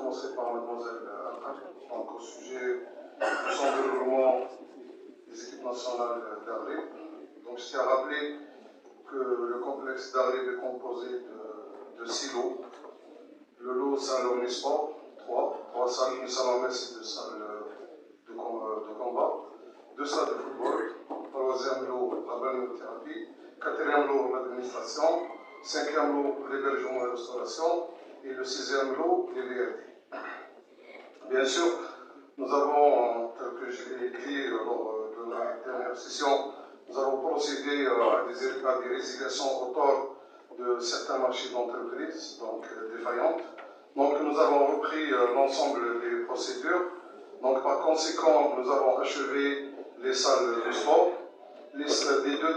commencerai par mademoiselle Alhaj, donc au sujet du centre de développement des équipes nationales d'Arlé. Donc je tiens à rappeler que le complexe d'Arlé est composé de 6 lots. Le lot salle omnisport, 3 salles, une salle en messe et 2 salles de combat, 2 salles de football, 3e lot la balnéothérapie, 4e lot l'administration, 5e lot l'hébergement et restauration et le 6e lot les VRD. Bien sûr, nous avons, tel que je l'ai écrit lors de la dernière session, nous avons procédé à des résiliations au tort de certains marchés d'entreprise, donc défaillantes. Donc nous avons repris l'ensemble des procédures. Donc par conséquent, nous avons achevé les salles de sport. Les 2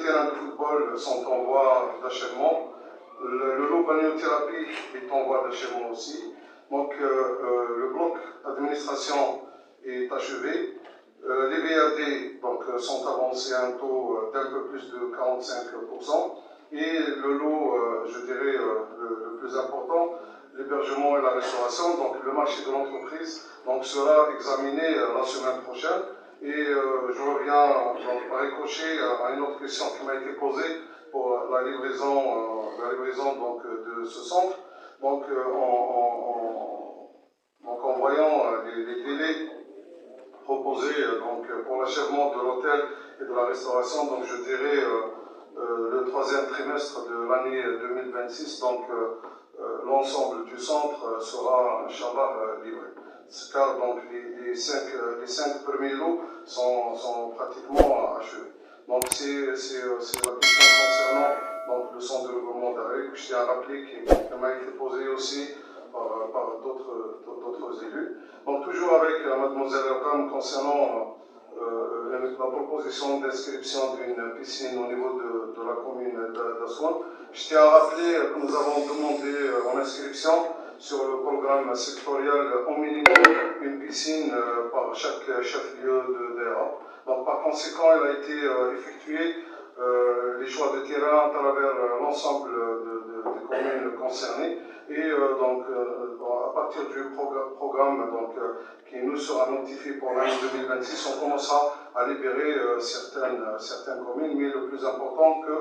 terrains de football sont en voie d'achèvement. Le lot balnéothérapie est en voie d'achèvement aussi. Donc le bloc administration est achevé. Les VAD donc, sont avancés à un taux d'un peu plus de 45%. Et le lot, je dirais, le plus important, l'hébergement et la restauration, donc le marché de l'entreprise, sera examiné la semaine prochaine. Et je reviens donc, par ricochet à une autre question qui m'a été posée pour la livraison donc, de ce centre. Donc en voyant les délais proposés donc, pour l'achèvement de l'hôtel et de la restauration, donc je dirais le 3e trimestre de l'année 2026, donc l'ensemble du centre sera, Inch'Allah, livré. Car donc, les 5 premiers lots sont pratiquement achevés. Donc c'est la question concernant donc, le centre de développement d'Arlé, que je tiens à rappeler, qui m'a été posée aussi par d'autres élus. Donc toujours avec mademoiselle Akam concernant la proposition d'inscription d'une piscine au niveau de la commune d'Assouan. Je tiens à rappeler que nous avons demandé en inscription sur le programme sectoriel au minimum une piscine par chaque chef-lieu de DRA. Donc par conséquent, il a été effectué les choix de terrain à travers l'ensemble des communes concernées. Et donc, à partir du programme qui nous sera notifié pour l'année 2026, on commencera à libérer certaines communes. Mais le plus important, que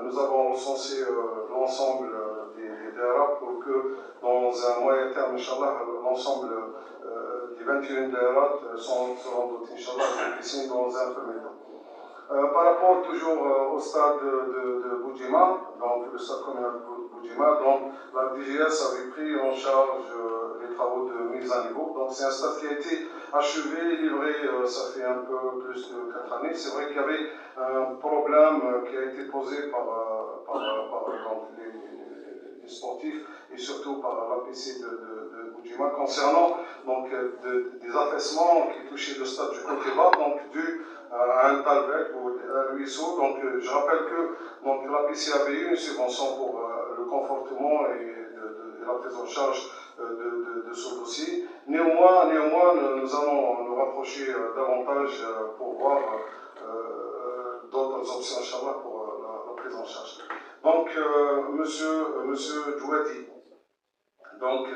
nous avons recensé l'ensemble des DRA pour que, dans un moyen terme, Inch'Allah, l'ensemble des 21 DRA seront dotés, Inch'Allah, de piscine dans un premier temps. Par rapport toujours au stade de Boudjima, donc le stade communal de Boudjima, donc la DGS avait pris en charge les travaux de mise à niveau. Donc c'est un stade qui a été achevé, livré, ça fait un peu plus de 4 années. C'est vrai qu'il y avait un problème qui a été posé par donc, les sportifs et surtout par l'APC de Boudjima concernant donc, des affaissements qui touchaient le stade du côté bas, donc dû à un talbec ou un ruisseau. Donc je rappelle que l'APC avait eu une subvention pour le confortement et la prise en charge de ce dossier. Néanmoins, nous allons nous rapprocher davantage pour voir d'autres options, Inch'Allah, pour la prise en charge. Donc, monsieur Djouadi, donc,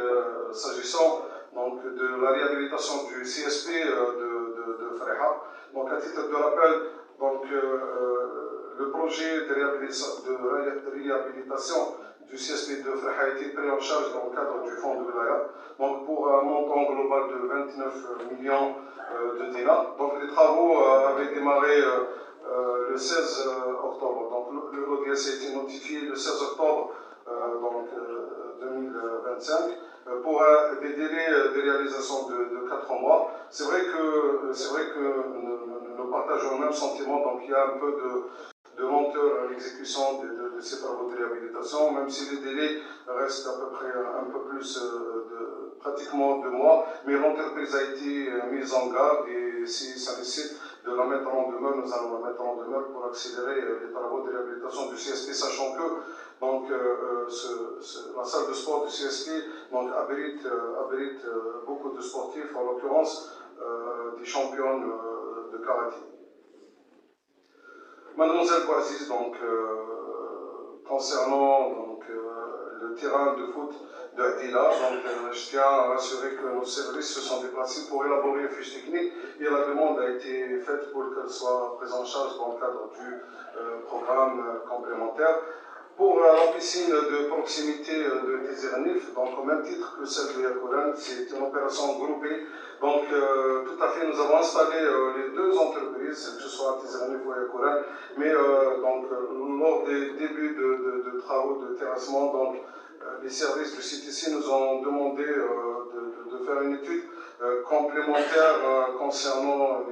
s'agissant donc, de la réhabilitation du CSP de Freha, donc à titre de rappel, donc, le projet de réhabilitation du CSP de Freha a été pris en charge dans le cadre du fonds de Wilaya, donc pour un montant global de 29 millions de dinars. Donc les travaux avaient démarré le 16 octobre. Donc l'ODS a été notifié le 16 octobre 2025 pour des délais de réalisation de 4 mois. C'est vrai que nous partageons le même sentiment, donc il y a un peu de lenteur à l'exécution de ces travaux de réhabilitation, même si les délais restent à peu près un peu plus pratiquement 2 mois, mais l'entreprise a été mise en garde et si ça nécessite de la mettre en demeure, nous allons la mettre en demeure pour accélérer les travaux de réhabilitation du CSP, sachant que donc, la salle de sport du CSP donc, abrite beaucoup de sportifs, en l'occurrence des championnes de karaté. Mademoiselle Bouaziz, donc, concernant donc, le terrain de foot de Adila. Donc, je tiens à rassurer que nos services se sont déplacés pour élaborer une fiche technique et la demande a été faite pour qu'elle soit prise en charge dans le cadre du programme complémentaire. Pour la piscine de proximité de Tizernif, donc au même titre que celle de Yakouran, c'est une opération groupée. Donc tout à fait, nous avons installé les deux entreprises, que ce soit à Tizernif ou à Yakouran, mais donc, lors des débuts de travaux de terrassement, donc, les services du CTC nous ont demandé de faire une étude complémentaire concernant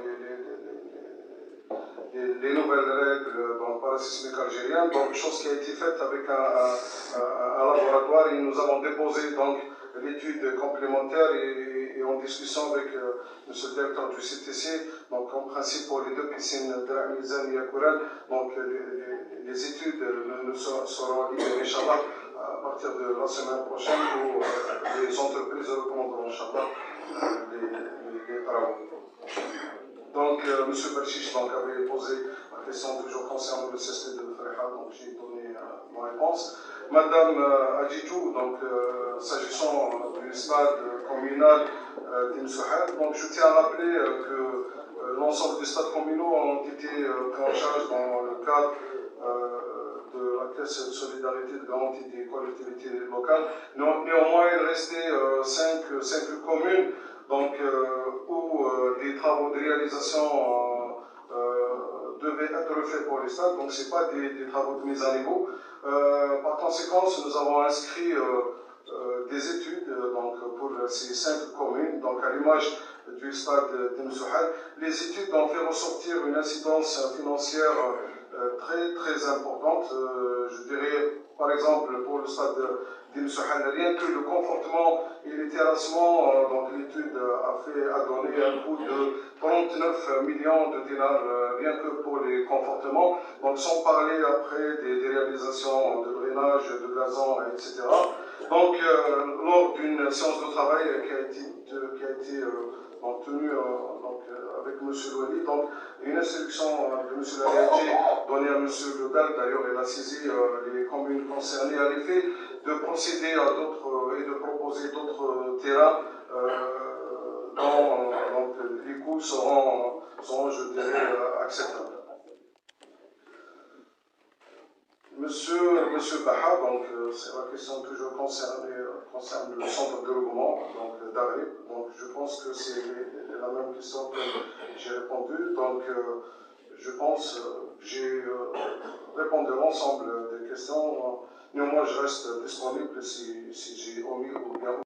les nouvelles règles dans le parasismique algérien, donc chose qui a été faite avec un laboratoire et nous avons déposé donc l'étude complémentaire et en discussion avec monsieur le directeur du CTC, donc en principe pour les deux piscines de la Mizan et Yakouran, donc les études seront livrées, Inch'Allah, à partir de la semaine prochaine où les entreprises recommanderont, Inch'Allah, les travaux. Donc, M. Berchiche avait posé la question toujours concernant le CSP de Freha, donc j'ai donné ma réponse. Madame Adjidjou, donc s'agissant du stade communal d'Imsouhad, donc je tiens à rappeler que l'ensemble des stades communaux ont été pris en charge dans le cadre de la caisse de solidarité de garantie des collectivités locales. Néanmoins, il restait 5 communes donc, où des travaux de réalisation devaient être faits pour les stades, donc ce n'est pas des travaux de mise à niveau. Par conséquent, nous avons inscrit des études donc, pour ces 5 communes, donc à l'image du stade d'Imsouhad. Les études ont fait ressortir une incidence financière très importante. Je dirais, par exemple, pour le stade d'Imsouhad, rien que le confortement et les terrassements, donc l'étude a donné un coût de 39 millions de dinars, rien que pour les confortements. Donc, sans parler après des réalisations de drainage, de gazon, etc. Donc, lors d'une séance de travail qui a été tenue avec M. Louali, donc une instruction de M. Lariati donnée à M. Ledal, d'ailleurs, il a saisi les communes concernées à l'effet de procéder à d'autres et de proposer d'autres terrains dont donc, les coûts seront, je dirais, acceptables. Monsieur Baha, donc c'est la question toujours concerne le centre de regroupement, donc d'Arib. Donc je pense que c'est la même question que j'ai répondu. Donc je pense que j'ai répondu à l'ensemble des questions. Néanmoins, je reste disponible si j'ai omis ou bien